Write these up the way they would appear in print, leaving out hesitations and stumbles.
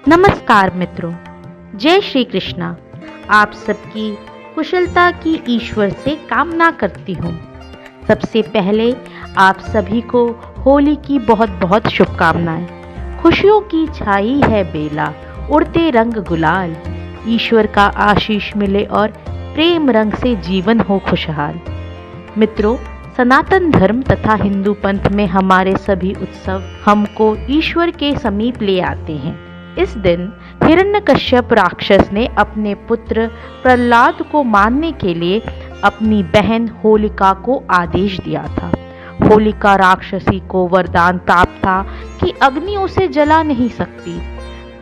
नमस्कार मित्रों, जय श्री कृष्णा। आप सबकी कुशलता की ईश्वर से कामना करती हूँ। सबसे पहले आप सभी को होली की बहुत बहुत शुभकामनाएं। खुशियों की छाई है बेला, उड़ते रंग गुलाल। ईश्वर का आशीष मिले और प्रेम रंग से जीवन हो खुशहाल। मित्रों, सनातन धर्म तथा हिंदू पंथ में हमारे सभी उत्सव हमको ईश्वर के समीप ले आते हैं। इस दिन हिरण्यकश्यप राक्षस ने अपने पुत्र प्रहलाद को मारने के लिए अपनी बहन होलिका को आदेश दिया था। होलिका राक्षसी को वरदान प्राप्त था कि अग्नि उसे जला नहीं सकती।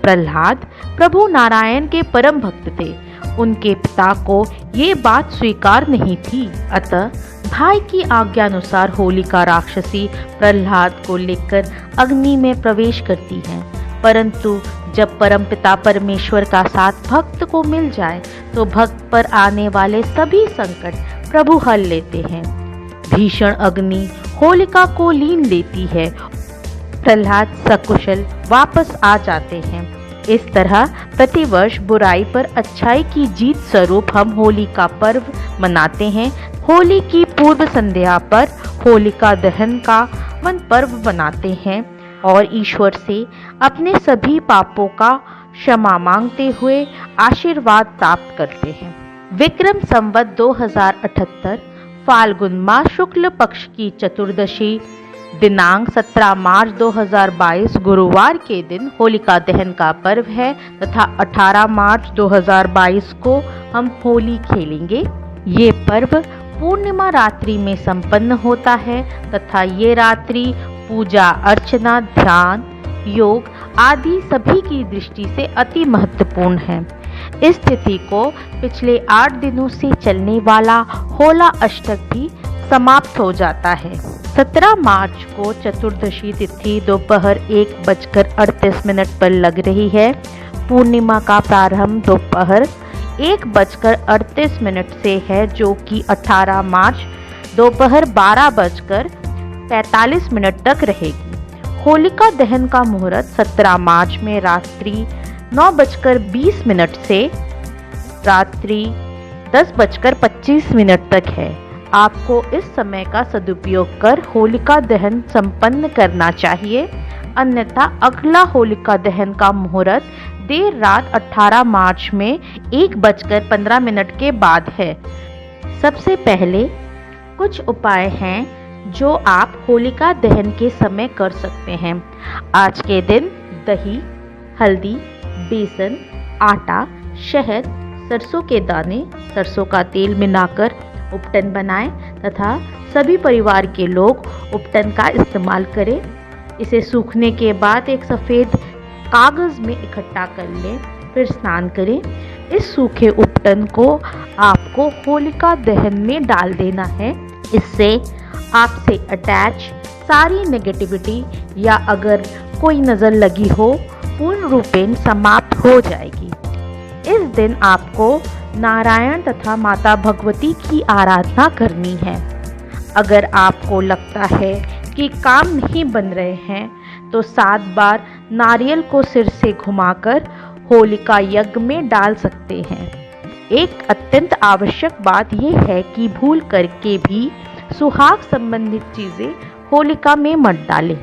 प्रहलाद प्रभु नारायण के परम भक्त थे। उनके पिता को ये बात स्वीकार नहीं थी। अतः भाई की आज्ञानुसार होलिका राक्षसी प्रहलाद को लेकर अग्नि में प्रवेश करती है। परंतु जब परमपिता परमेश्वर का साथ भक्त को मिल जाए तो भक्त पर आने वाले सभी संकट प्रभु हल लेते हैं। भीषण अग्नि होलिका को लीन लेती है। प्रहलाद सकुशल वापस आ जाते हैं। इस तरह प्रतिवर्ष बुराई पर अच्छाई की जीत स्वरूप हम होली का पर्व मनाते हैं। होली की पूर्व संध्या पर होलिका दहन का मन पर्व मनाते हैं और ईश्वर से अपने सभी पापों का क्षमा मांगते हुए आशीर्वाद प्राप्त करते हैं। विक्रम संवत 2078 फाल्गुन माह शुक्ल पक्ष की चतुर्दशी दिनांक 17 मार्च 2022 गुरुवार के दिन होलिका दहन का पर्व है तथा 18 मार्च 2022 को हम होली खेलेंगे। ये पर्व पूर्णिमा रात्रि में संपन्न होता है तथा ये रात्रि पूजा अर्चना ध्यान योग आदि सभी की दृष्टि से अति महत्वपूर्ण है। इस तिथि को पिछले 8 दिनों से चलने वाला होला अष्टक भी समाप्त हो जाता है। 17 मार्च को चतुर्दशी तिथि दोपहर 1:38 पर लग रही है। पूर्णिमा का प्रारंभ दोपहर 1:38 से है, जो कि 18 मार्च दोपहर 12:45 तक रहेगी। होलिका दहन का मुहूर्त 17 मार्च में रात्रि 9:20 से रात्रि 10:25 तक है। आपको इस समय का सदुपयोग कर होलिका दहन संपन्न करना चाहिए, अन्यथा अगला होलिका दहन का मुहूर्त देर रात 18 मार्च में 1:15 के बाद है। सबसे पहले कुछ उपाय हैं जो आप होलिका दहन के समय कर सकते हैं। आज के दिन दही, हल्दी, बेसन, आटा, शहद, सरसों के दाने, सरसों का तेल मिलाकर उपटन बनाएं तथा सभी परिवार के लोग उपटन का इस्तेमाल करें। इसे सूखने के बाद एक सफ़ेद कागज़ में इकट्ठा कर लें, फिर स्नान करें। इस सूखे उपटन को आपको होलिका दहन में डाल देना है। इससे आपसे अटैच सारी नेगेटिविटी या अगर कोई नज़र लगी हो पूर्ण रूपेण समाप्त हो जाएगी। इस दिन आपको नारायण तथा माता भगवती की आराधना करनी है। अगर आपको लगता है कि काम नहीं बन रहे हैं तो 7 बार नारियल को सिर से घुमाकर होलिका यज्ञ में डाल सकते हैं। एक अत्यंत आवश्यक बात यह है कि भूल करके भी सुहाग संबंधित चीज़ें होलिका में मत डालें।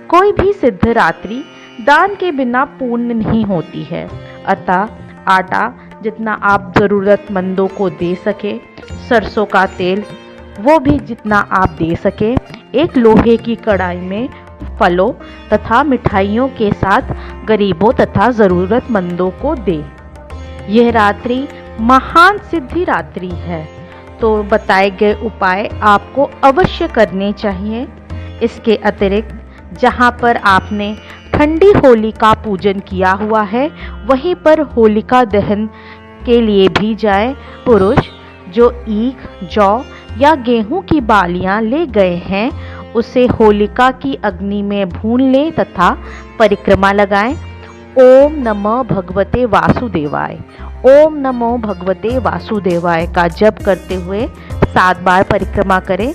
कोई भी सिद्ध रात्रि दान के बिना पूर्ण नहीं होती है। अतः आटा जितना आप ज़रूरतमंदों को दे सके, सरसों का तेल वो भी जितना आप दे सके, एक लोहे की कढ़ाई में फलों तथा मिठाइयों के साथ गरीबों तथा ज़रूरतमंदों को दे। यह रात्रि महान सिद्धि रात्रि है, तो बताए गए उपाय आपको अवश्य करने चाहिए। इसके अतिरिक्त जहाँ पर आपने ठंडी होली का पूजन किया हुआ है वहीं पर होलिका दहन के लिए भी जाए। पुरुष जो ईख, जौ या गेहूं की बालियां ले गए हैं उसे होलिका की अग्नि में भून लें तथा परिक्रमा लगाएं। ओम नमः भगवते वासुदेवाय, ओम नमो भगवते वासुदेवाय का जप करते हुए 7 बार परिक्रमा करें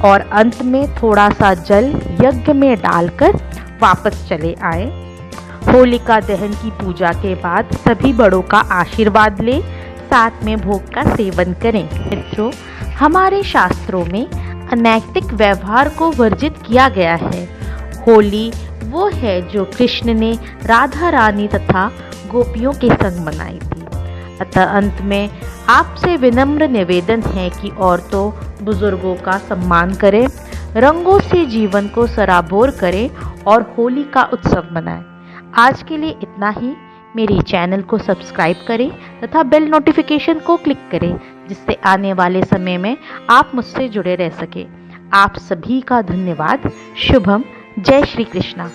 और अंत में थोड़ा सा जल यज्ञ में डालकर वापस चले आए। होलिका दहन की पूजा के बाद सभी बड़ों का आशीर्वाद लें, साथ में भोग का सेवन करें। मित्रों, हमारे शास्त्रों में अनैतिक व्यवहार को वर्जित किया गया है। होली वो है जो कृष्ण ने राधा रानी तथा गोपियों के संग मनाई थी। अतः अंत में आपसे विनम्र निवेदन है कि औरतों बुजुर्गों का सम्मान करें, रंगों से जीवन को सराबोर करें और होली का उत्सव मनाएं। आज के लिए इतना ही। मेरे चैनल को सब्सक्राइब करें तथा बेल नोटिफिकेशन को क्लिक करें, जिससे आने वाले समय में आप मुझसे जुड़े रह सकें। आप सभी का धन्यवाद। शुभम। जय श्री कृष्णा।